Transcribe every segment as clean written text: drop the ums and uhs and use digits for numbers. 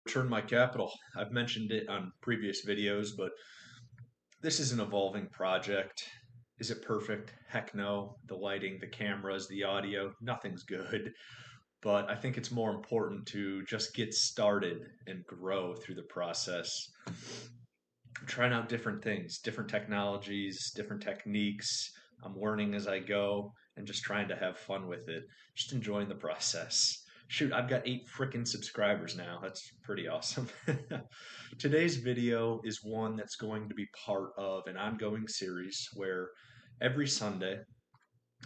Return my capital. I've mentioned it on previous videos, but this is an evolving project. Is it perfect? Heck no. The lighting, the cameras, the audio, nothing's good. But I think it's more important to just get started and grow through the process. I'm trying out different things, different technologies, different techniques. I'm learning as I go and just trying to have fun with it. Just enjoying the process. Shoot, I've got 8 frickin' subscribers now. That's pretty awesome. Today's video is one that's going to be part of an ongoing series where every Sunday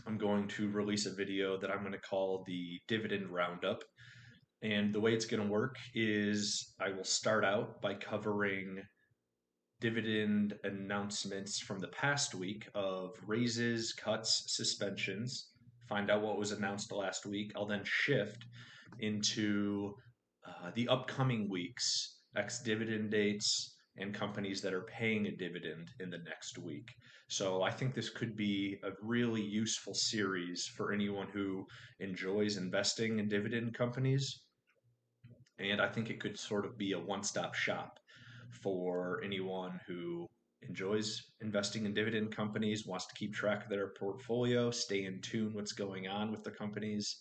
I'm going to release a video that I'm going to call the Dividend Roundup. And the way it's going to work is I will start out by covering dividend announcements from the past week of raises, cuts, suspensions, find out what was announced last week. I'll then shift into the upcoming weeks, ex-dividend dates, and companies that are paying a dividend in the next week. So I think this could be a really useful series for anyone who enjoys investing in dividend companies. And I think it could sort of be a one-stop shop for anyone who enjoys investing in dividend companies, wants to keep track of their portfolio, stay in tune what's going on with the companies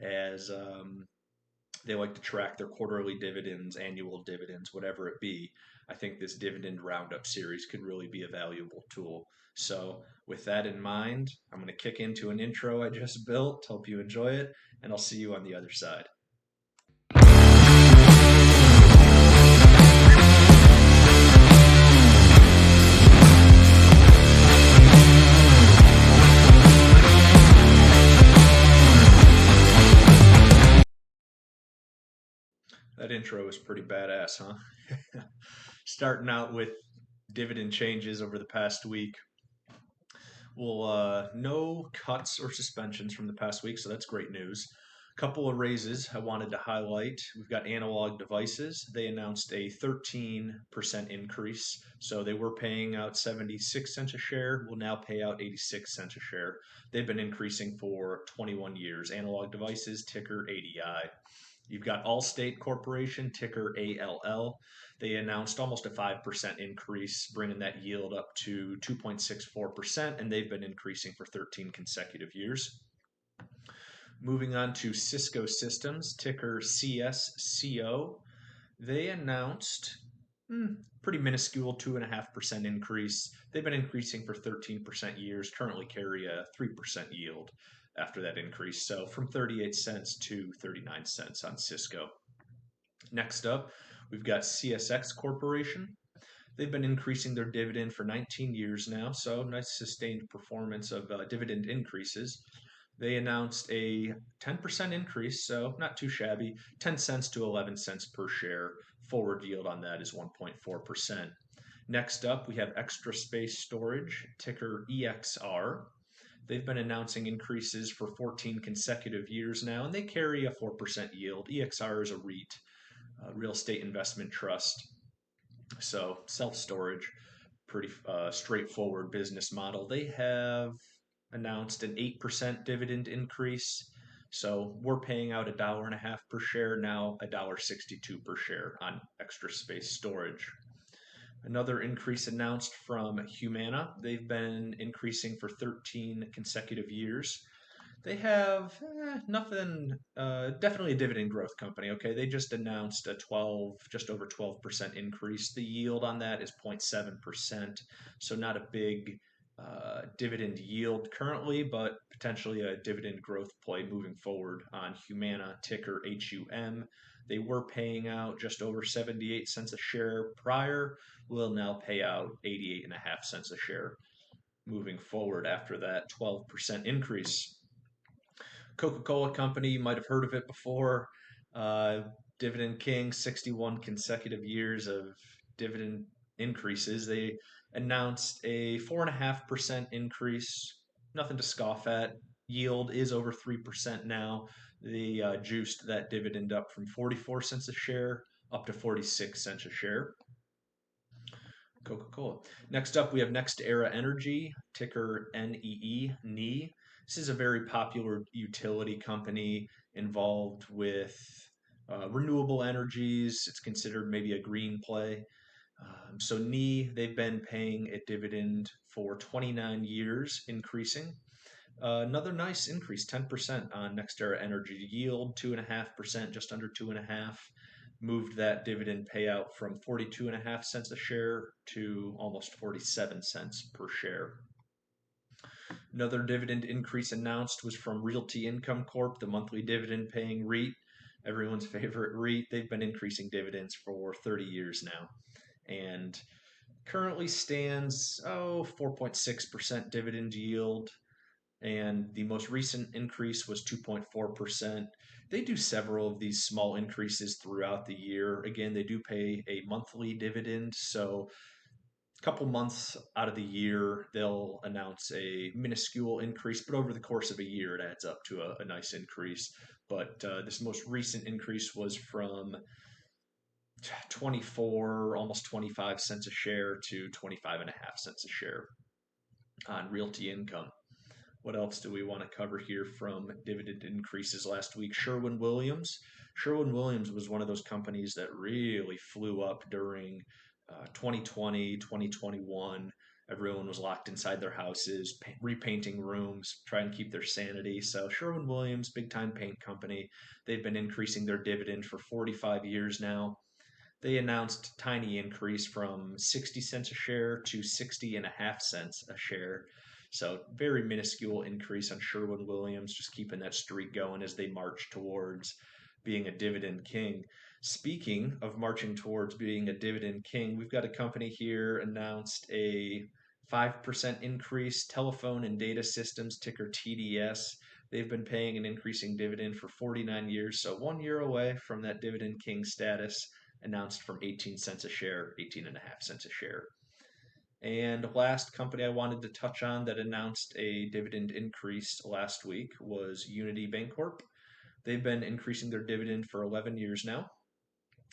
as they like to track their quarterly dividends, annual dividends, whatever it be. I think this dividend roundup series could really be a valuable tool. So, with that in mind, I'm going to kick into an intro I just built. Hope you enjoy it, and I'll see you on the other side. That intro is pretty badass, huh? Starting out with dividend changes over the past week. Well, no cuts or suspensions from the past week, so that's great news. Couple of raises I wanted to highlight. We've got Analog Devices. They announced a 13% increase. So they were paying out 76 cents a share, will now pay out 86 cents a share. They've been increasing for 21 years. Analog Devices, ticker ADI. You've got Allstate Corporation, ticker ALL. They announced almost a 5% increase, bringing that yield up to 2.64%, and they've been increasing for 13 consecutive years. Moving on to Cisco Systems, ticker CSCO. They announced pretty minuscule 2.5% increase. They've been increasing for 13% years, currently carry a 3% yield after that increase. So from 38 cents to 39 cents on Cisco. Next up, we've got CSX Corporation. They've been increasing their dividend for 19 years now, so nice sustained performance of dividend increases. They announced a 10% increase, so not too shabby, 10 cents to 11 cents per share. Forward yield on that is 1.4%. Next up, we have Extra Space Storage, ticker EXR. They've been announcing increases for 14 consecutive years now, and they carry a 4% yield. EXR is a REIT, real estate investment trust. So self-storage, pretty straightforward business model. They have announced an 8% dividend increase. So we're paying out $1.50 per share, now $1.62 per share on Extra Space Storage. Another increase announced from Humana. They've been increasing for 13 consecutive years. They have nothing, definitely a dividend growth company. Okay, they just announced a just over 12% increase. The yield on that is 0.7%, so not a big dividend yield currently, but potentially a dividend growth play moving forward on Humana, ticker HUM. They were paying out just over 78 cents a share prior, will now pay out 88.5 cents a share moving forward after that 12% increase. Coca-Cola Company, you might have heard of it before. Dividend King, 61 consecutive years of dividend increases. They announced a 4.5% increase. Nothing to scoff at. Yield is over 3% now. They juiced that dividend up from 44 cents a share up to 46 cents a share. Coca-Cola. Next up, we have Next Era Energy, ticker NEE. This is a very popular utility company involved with Renewable energies, it's considered maybe a green play. So NE, they've been paying a dividend for 29 years, increasing. Another nice increase, 10% on NextEra Energy yield, 2.5%, just under 2.5. Moved that dividend payout from 42.5 cents a share to almost 47 cents per share. Another dividend increase announced was from Realty Income Corp, the monthly dividend paying REIT, everyone's favorite REIT. They've been increasing dividends for 30 years now and currently stands 4.6% dividend yield, and the most recent increase was 2.4%. They do several of these small increases throughout the year. Again, they do pay a monthly dividend, so a couple months out of the year they'll announce a minuscule increase, but over the course of a year it adds up to a nice increase. But this most recent increase was from 24, almost 25 cents a share to 25.5 cents a share on Realty Income. What else do we want to cover here from dividend increases last week? Sherwin-Williams. Sherwin-Williams was one of those companies that really flew up during 2020, 2021. Everyone was locked inside their houses, repainting rooms, trying to keep their sanity. So Sherwin-Williams, big time paint company, they've been increasing their dividend for 45 years now. They announced tiny increase from 60 cents a share to 60.5 cents a share. So very minuscule increase on Sherwin-Williams, just keeping that streak going as they march towards being a dividend king. Speaking of marching towards being a dividend king, we've got a company here announced a 5% increase, Telephone and Data Systems, ticker TDS. They've been paying an increasing dividend for 49 years, so 1 year away from that dividend king status, announced from 18 cents a share, 18.5 cents a share. And last company I wanted to touch on that announced a dividend increase last week was Unity Bancorp. They've been increasing their dividend for 11 years now.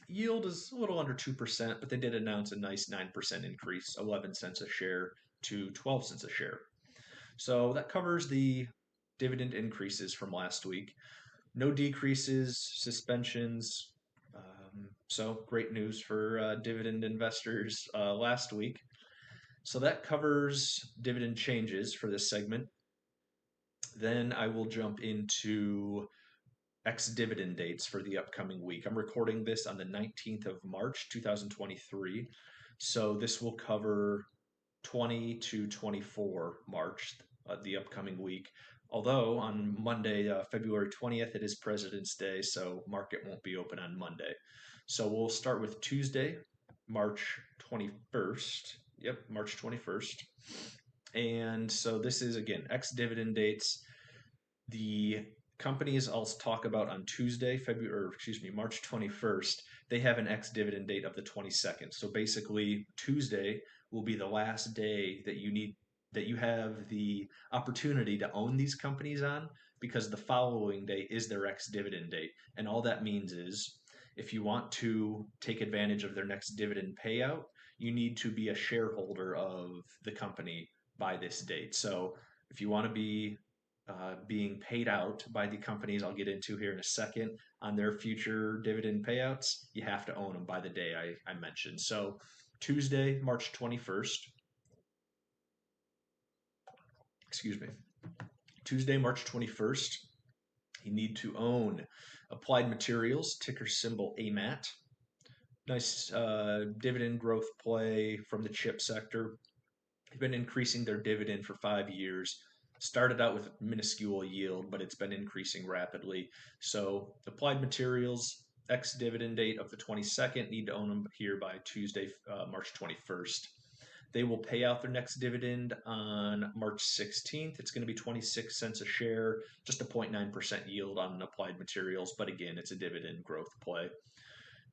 Yield is a little under 2%, but they did announce a nice 9% increase, 11 cents a share to 12 cents a share. So that covers the dividend increases from last week. No decreases, suspensions. So great news for dividend investors last week. So that covers dividend changes for this segment. Then I will jump into ex-dividend dates for the upcoming week. I'm recording this on the 19th of March, 2023. So this will cover 20 to 24 March, the upcoming week. Although on Monday, February 20th, it is President's Day, so market won't be open on Monday. So we'll start with Tuesday, March 21st. Yep, March 21st. And so this is, again, ex-dividend dates. The companies I'll talk about on Tuesday, March 21st, they have an ex-dividend date of the 22nd. So basically, Tuesday will be the last day that you have the opportunity to own these companies on, because the following day is their ex-dividend date. And all that means is if you want to take advantage of their next dividend payout, you need to be a shareholder of the company by this date. So if you want to be being paid out by the companies I'll get into here in a second on their future dividend payouts, you have to own them by the day I mentioned. So Tuesday, March 21st, excuse me, Tuesday, March 21st, you need to own Applied Materials, ticker symbol AMAT. Nice dividend growth play from the chip sector. They've been increasing their dividend for 5 years. Started out with minuscule yield, but it's been increasing rapidly. So Applied Materials, ex-dividend date of the 22nd, need to own them here by Tuesday, March 21st. They will pay out their next dividend on March 16th. It's going to be 26 cents a share, just a 0.9% yield on Applied Materials, but again, it's a dividend growth play.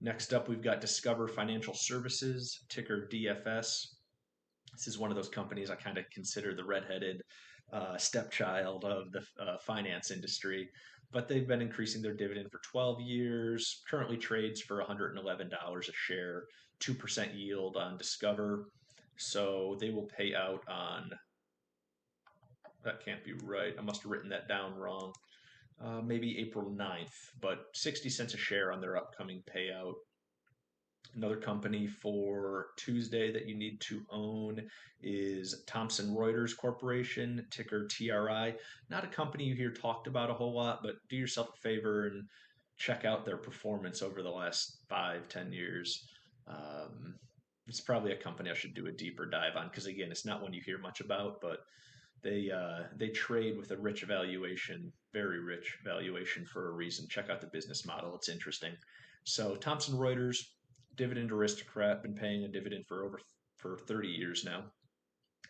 Next up, we've got Discover Financial Services, ticker DFS. This is one of those companies I kind of consider the redheaded stepchild of the finance industry, but they've been increasing their dividend for 12 years, currently trades for $111 a share, 2% yield on Discover. So they will pay out on, that can't be right, I must have written that down wrong. maybe April 9th, but 60 cents a share on their upcoming payout. Another company for Tuesday that you need to own is Thomson Reuters Corporation, ticker TRI. Not a company you hear talked about a whole lot, but do yourself a favor and check out their performance over the last 5, 10 years. Um, it's probably a company I should do a deeper dive on because again, it's not one you hear much about, but they trade with a rich valuation, very rich valuation for a reason. Check out the business model; it's interesting. So Thomson Reuters, dividend aristocrat, been paying a dividend for 30 years now.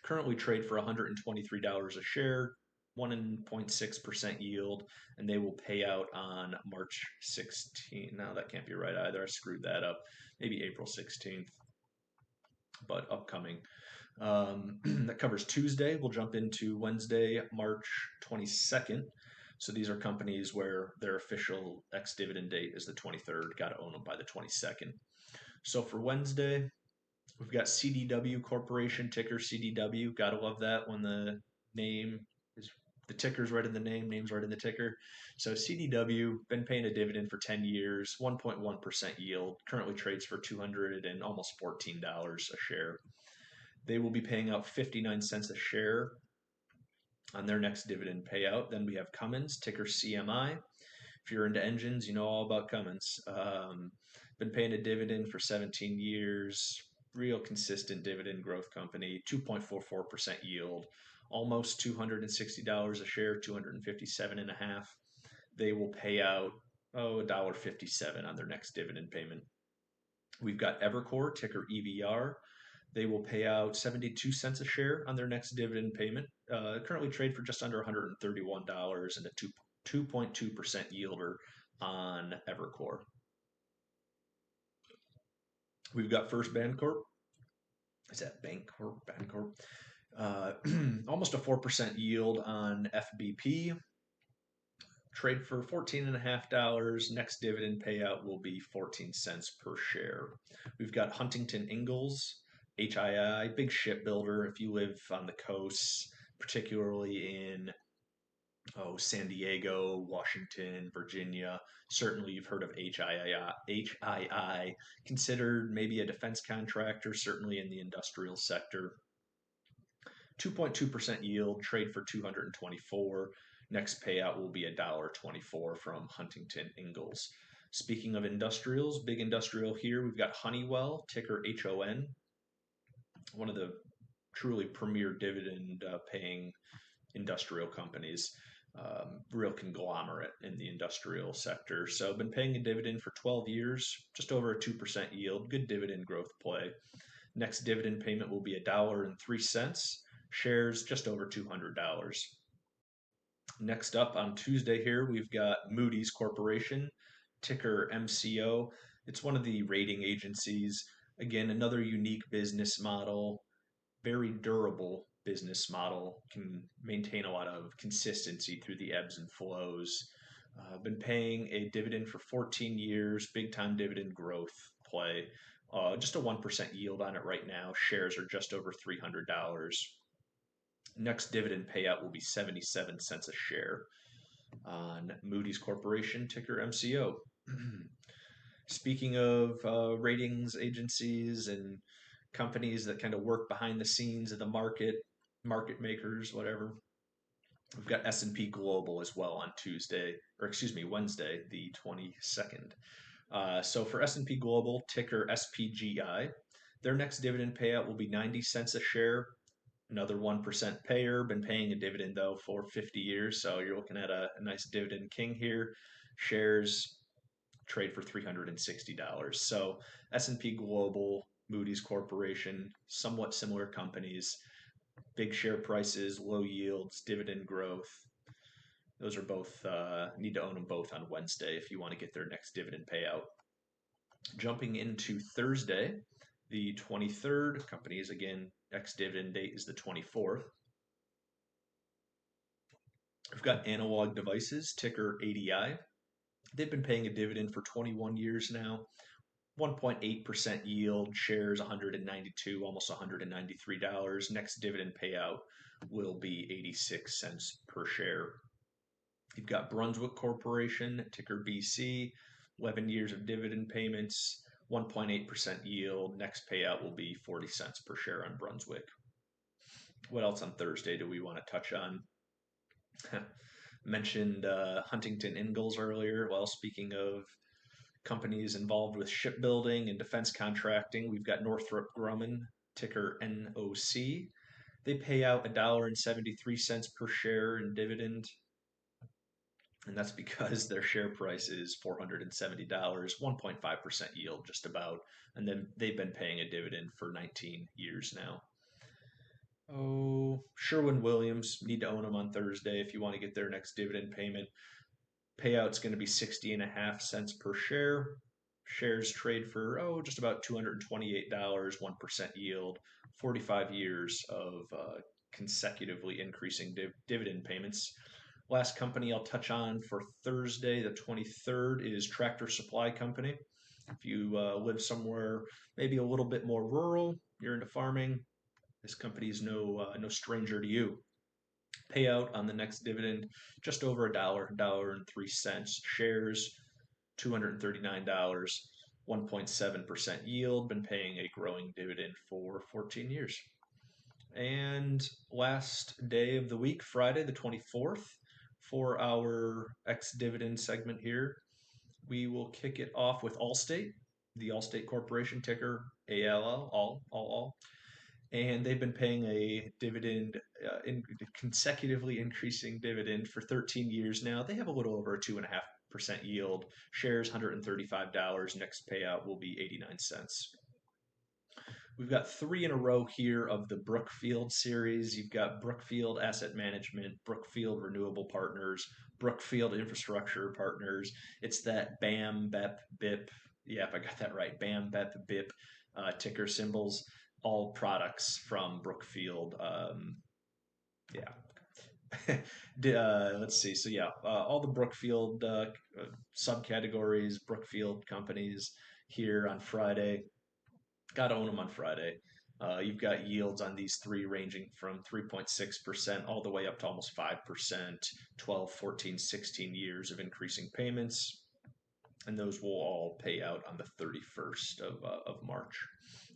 Currently trade for $123 a share, 1.6% yield, and they will pay out on March 16th. No, that can't be right either. I screwed that up. Maybe April 16th, but upcoming. That covers Tuesday. We'll jump into Wednesday, March 22nd. So these are companies where their official ex-dividend date is the 23rd. Got to own them by the 22nd. So for Wednesday, we've got CDW Corporation, ticker CDW. Gotta love that when name is the ticker's right in the name, name's right in the ticker. So CDW been paying a dividend for 10 years, 1.1% yield. Currently trades for 200 and almost $14 a share. They will be paying out 59 cents a share on their next dividend payout. Then we have Cummins, ticker CMI. If you're into engines, you know all about Cummins. Been paying a dividend for 17 years. Real consistent dividend growth company. 2.44% yield. Almost $260 a share. 257 and a half. They will pay out $1.57 on their next dividend payment. We've got Evercore, ticker EVR. They will pay out 72 cents a share on their next dividend payment. Currently trade for just under $131 and a 2.2% yielder on Evercore. We've got First Bancorp. Is that Bancorp? Bancorp. Almost a 4% yield on FBP. Trade for $14.50. Next dividend payout will be 14 cents per share. We've got Huntington Ingalls, HII, big shipbuilder. If you live on the coast, particularly in San Diego, Washington, Virginia, certainly you've heard of HII. Considered maybe a defense contractor, certainly in the industrial sector. 2.2% yield, trade for 224. Next payout will be $1.24 from Huntington Ingalls. Speaking of industrials, big industrial here, we've got Honeywell, ticker HON, one of the truly premier dividend paying industrial companies, real conglomerate in the industrial sector. So been paying a dividend for 12 years, just over a 2% yield, good dividend growth play. Next dividend payment will be $1.03. Shares just over $200. Next up on Tuesday here, we've got Moody's Corporation, ticker MCO. It's one of the rating agencies. Again, another unique business model, very durable business model, can maintain a lot of consistency through the ebbs and flows. Been paying a dividend for 14 years, big time dividend growth play. Just a 1% yield on it right now. Shares are just over $300. Next dividend payout will be 77 cents a share on Moody's Corporation, ticker MCO. Speaking of ratings agencies and companies that kind of work behind the scenes of the market makers, whatever, we've got S&P Global as well on Wednesday, the 22nd. So for S&P Global, ticker SPGI, their next dividend payout will be 90 cents a share. Another 1% payer, been paying a dividend though for 50 years, so you're looking at a nice dividend king here. Shares trade for $360. So S&P Global, Moody's Corporation, somewhat similar companies, big share prices, low yields, dividend growth. Those are both, need to own them both on Wednesday if you want to get their next dividend payout. Jumping into Thursday, the 23rd, companies again, ex-dividend date is the 24th. We've got Analog Devices, ticker ADI. They've been paying a dividend for 21 years now. 1.8% yield, shares 192, almost $193. Next dividend payout will be 86 cents per share. You've got Brunswick Corporation, ticker BC, 11 years of dividend payments, 1.8% yield. Next payout will be 40 cents per share on Brunswick. What else on Thursday do we want to touch on? Mentioned Huntington Ingalls earlier. Well, speaking of companies involved with shipbuilding and defense contracting, we've got Northrop Grumman, ticker NOC. They pay out $1.73 per share in dividend, and that's because their share price is $470, 1.5% yield just about, and then they've been paying a dividend for 19 years now. Oh, Sherwin-Williams, need to own them on Thursday if you want to get their next dividend payment. Payout's going to be 60.5 cents per share. Shares trade for just about $228, 1% yield, 45 years of consecutively increasing dividend payments. Last company I'll touch on for Thursday, the 23rd, is Tractor Supply Company. If you live somewhere maybe a little bit more rural, you're into farming, this company is no stranger to you. Payout on the next dividend just over $1.03. Shares $239, 1.7% yield. Been paying a growing dividend for 14 years. And last day of the week, Friday the 24th, for our ex-dividend segment here, we will kick it off with Allstate, the Allstate Corporation, ticker ALL, all. And they've been paying a dividend, consecutively increasing dividend for 13 years now. They have a little over a 2.5% yield. Shares $135. Next payout will be 89 cents. We've got three in a row here of the Brookfield series. You've got Brookfield Asset Management, Brookfield Renewable Partners, Brookfield Infrastructure Partners. It's that BAM, BEP, BIP. Yep, I got that right. BAM, BEP, BIP ticker symbols. All products from Brookfield. Yeah. Let's see. So yeah, all the Brookfield subcategories, Brookfield companies here on Friday. Got to own them on Friday. You've got yields on these three ranging from 3.6% all the way up to almost 5%, 12, 14, 16 years of increasing payments. And those will all pay out on the 31st of March.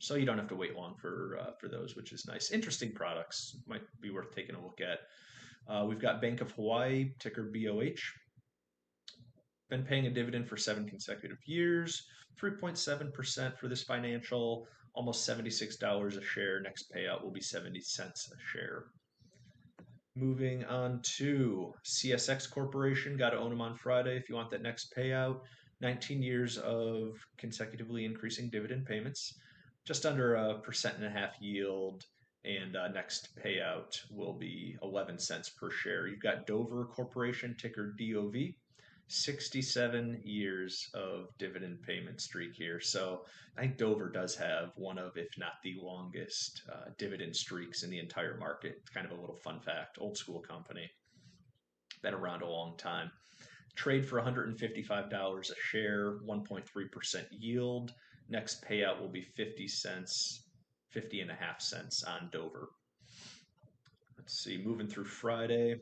So you don't have to wait long for those, which is nice. Interesting products. Might be worth taking a look at. We've got Bank of Hawaii, ticker BOH. Been paying a dividend for 7 consecutive years, 3.7% for this financial, almost $76 a share. Next payout will be 70 cents a share. Moving on to CSX Corporation, got to own them on Friday if you want that next payout. 19 years of consecutively increasing dividend payments, just under 1.5% yield, and next payout will be 11 cents per share. You've got Dover Corporation, ticker DOV. 67 years of dividend payment streak here. So I think Dover does have one of, if not the longest, dividend streaks in the entire market. It's kind of a little fun fact. Old school company. Been around a long time. Trade for $155 a share, 1.3% yield. Next payout will be 50 cents, 50.5 cents on Dover. Let's see, moving through Friday.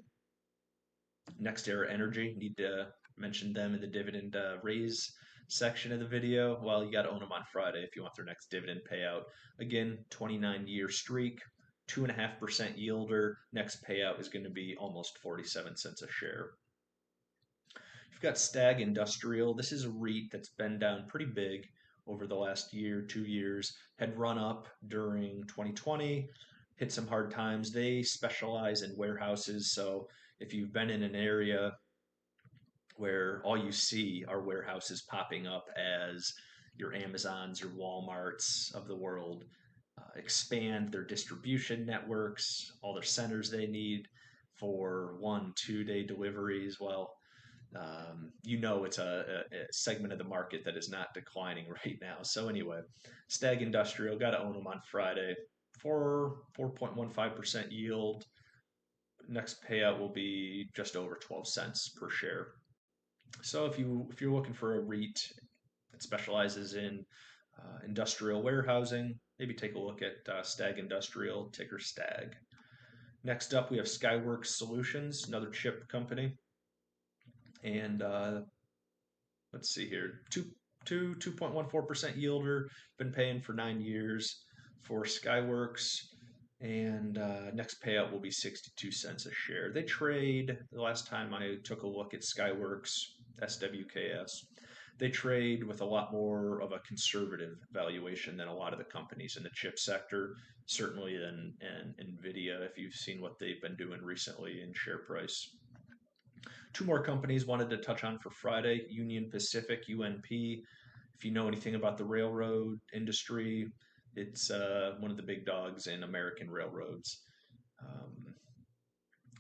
NextEra Energy, need to mention them in the dividend raise section of the video. Well, you got to own them on Friday if you want their next dividend payout. Again, 29-year streak, 2.5% yielder. Next payout is going to be almost 47 cents a share. You've got Stag Industrial. This is a REIT that's been down pretty big over the last year, 2 years, had run up during 2020, hit some hard times. They specialize in warehouses. So if you've been in an area where all you see are warehouses popping up as your Amazons, your Walmarts of the world expand their distribution networks, all their centers they need for 1-2 day deliveries, well, it's a segment of the market that is not declining right now. So anyway, Stag Industrial, got to own them on Friday for 4.15% yield. Next payout will be just over 12 cents per share. So if you're looking for a REIT that specializes in industrial warehousing, maybe take a look at Stag Industrial, ticker Stag. Next up, we have Skyworks Solutions, another chip company. And let's see here, 2.14% yielder, been paying for 9 years for Skyworks. And next payout will be 62 cents a share. They trade, the last time I took a look at Skyworks, SWKS, they trade with a lot more of a conservative valuation than a lot of the companies in the chip sector, certainly than Nvidia, if you've seen what they've been doing recently in share price. Two more companies wanted to touch on for Friday: Union Pacific, UNP. If you know anything about the railroad industry, it's one of the big dogs in American railroads, um,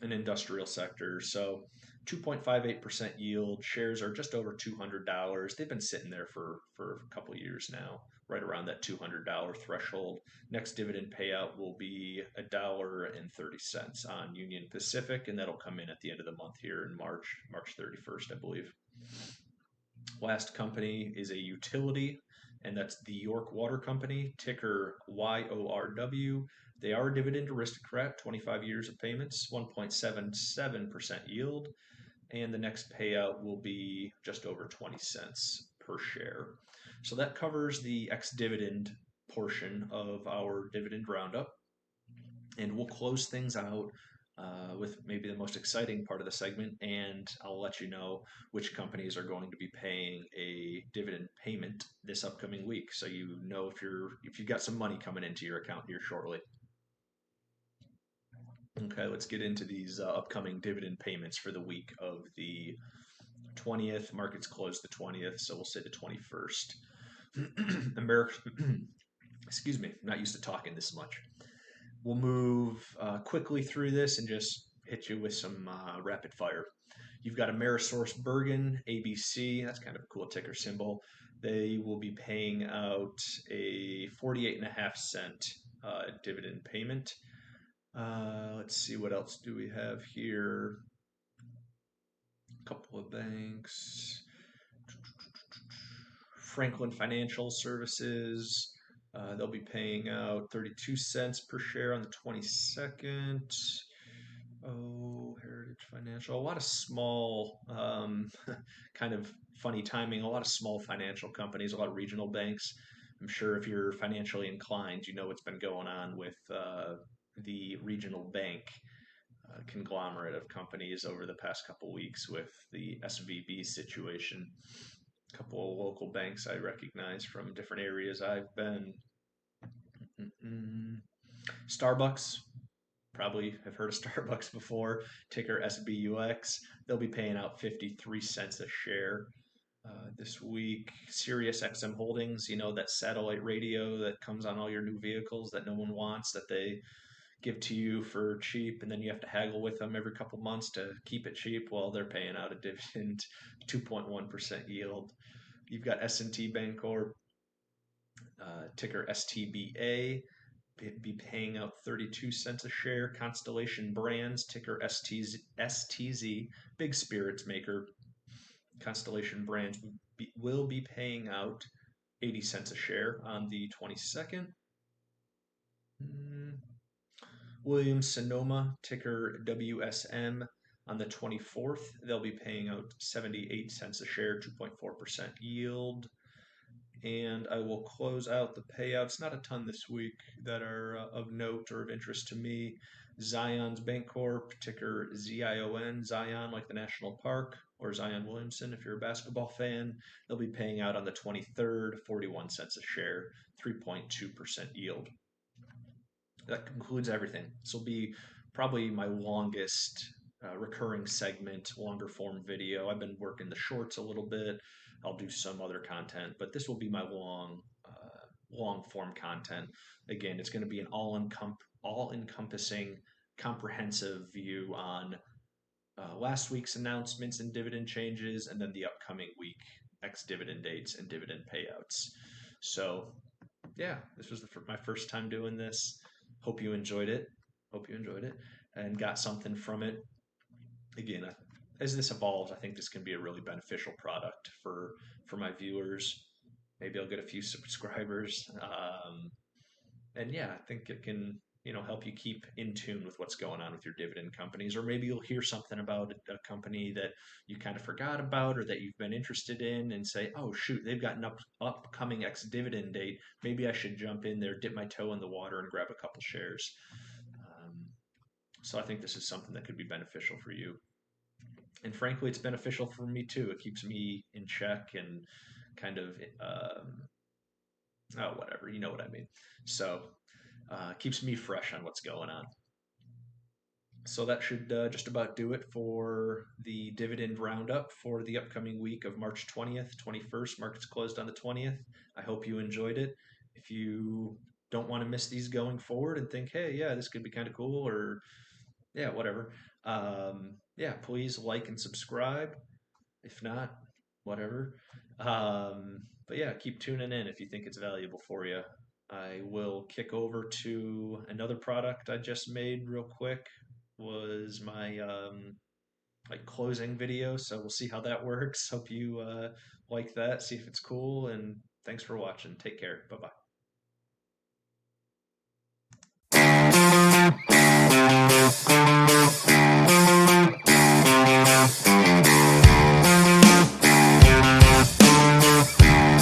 an industrial sector. So 2.58% yield. Shares are just over $200. They've been sitting there for a couple of years now, right around that $200 threshold. Next dividend payout will be $1.30 on Union Pacific, and that'll come in at the end of the month here in March 31st, I believe. Last company is a utility, and that's the York Water Company, ticker YORW. They are a dividend aristocrat, 25 years of payments, 1.77% yield, and the next payout will be just over 20 cents per share. So that covers the ex-dividend portion of our dividend roundup. And we'll close things out with maybe the most exciting part of the segment, and I'll let you know which companies are going to be paying a dividend payment this upcoming week, so you know if you've got some money coming into your account here shortly. Okay, let's get into these upcoming dividend payments for the week of the 20th. Markets close the 20th, so we'll say the 21st. America, excuse me, I'm not used to talking this much. We'll move quickly through this and just hit you with some rapid fire. You've got Amerisource Bergen, ABC. That's kind of a cool ticker symbol. They will be paying out a 48.5 cent dividend payment. Let's see, what else do we have here? A couple of banks. Franklin Financial Services. They'll be paying out 32 cents per share on the 22nd. Oh, Heritage Financial. A lot of small, kind of funny timing, a lot of small financial companies, a lot of regional banks. I'm sure if you're financially inclined, you know what's been going on with the regional bank conglomerate of companies over the past couple weeks with the SVB situation. A couple of local banks I recognize from different areas I've been. Starbucks, probably have heard of Starbucks before, ticker SBUX. They'll be paying out 53 cents a share this week. Sirius XM Holdings, you know, that satellite radio that comes on all your new vehicles that no one wants, that they give to you for cheap, and then you have to haggle with them every couple months to keep it cheap. Well, they're paying out a dividend, 2.1% yield. You've got S&T Bancorp, ticker STBA, be paying out 32 cents a share. Constellation Brands, ticker STZ, big spirits maker. Constellation Brands will be paying out 80 cents a share on the 22nd. Williams Sonoma, ticker WSM, on the 24th. They'll be paying out 78 cents a share, 2.4% yield. And I will close out the payouts. Not a ton this week that are of note or of interest to me. Zion's Bancorp, ticker ZION, Zion like the national park, or Zion Williamson if you're a basketball fan. They'll be paying out on the 23rd, 41 cents a share, 3.2% yield. That concludes everything. This will be probably my longest recurring segment, longer form video. I've been working the shorts a little bit. I'll do some other content, but this will be my long form content. Again, it's going to be an all encompassing, comprehensive view on last week's announcements and dividend changes, and then the upcoming week, ex-dividend dates and dividend payouts. So, yeah, this was my first time doing this. Hope you enjoyed it. Hope you enjoyed it and got something from it. Again, as this evolves, I think this can be a really beneficial product for my viewers. Maybe I'll get a few subscribers. And yeah, I think it can help you keep in tune with what's going on with your dividend companies. Or maybe you'll hear something about a company that you kind of forgot about or that you've been interested in and say, oh, shoot, they've got an upcoming ex-dividend date. Maybe I should jump in there, dip my toe in the water, and grab a couple shares. Um, so I think this is something that could be beneficial for you. And frankly, it's beneficial for me too. It keeps me in check and kind of, oh, whatever, you know what I mean. So keeps me fresh on what's going on. So that should just about do it for the dividend roundup for the upcoming week of March 20th, 21st. Markets closed on the 20th. I hope you enjoyed it. If you don't want to miss these going forward and think, hey, yeah, this could be kind of cool, or yeah, whatever, yeah, please like and subscribe. If not, whatever. But yeah, keep tuning in if you think it's valuable for you. I will kick over to another product I just made real quick. Was my like closing video, so we'll see how that works. Hope you like that. See if it's cool, and thanks for watching. Take care. Bye bye.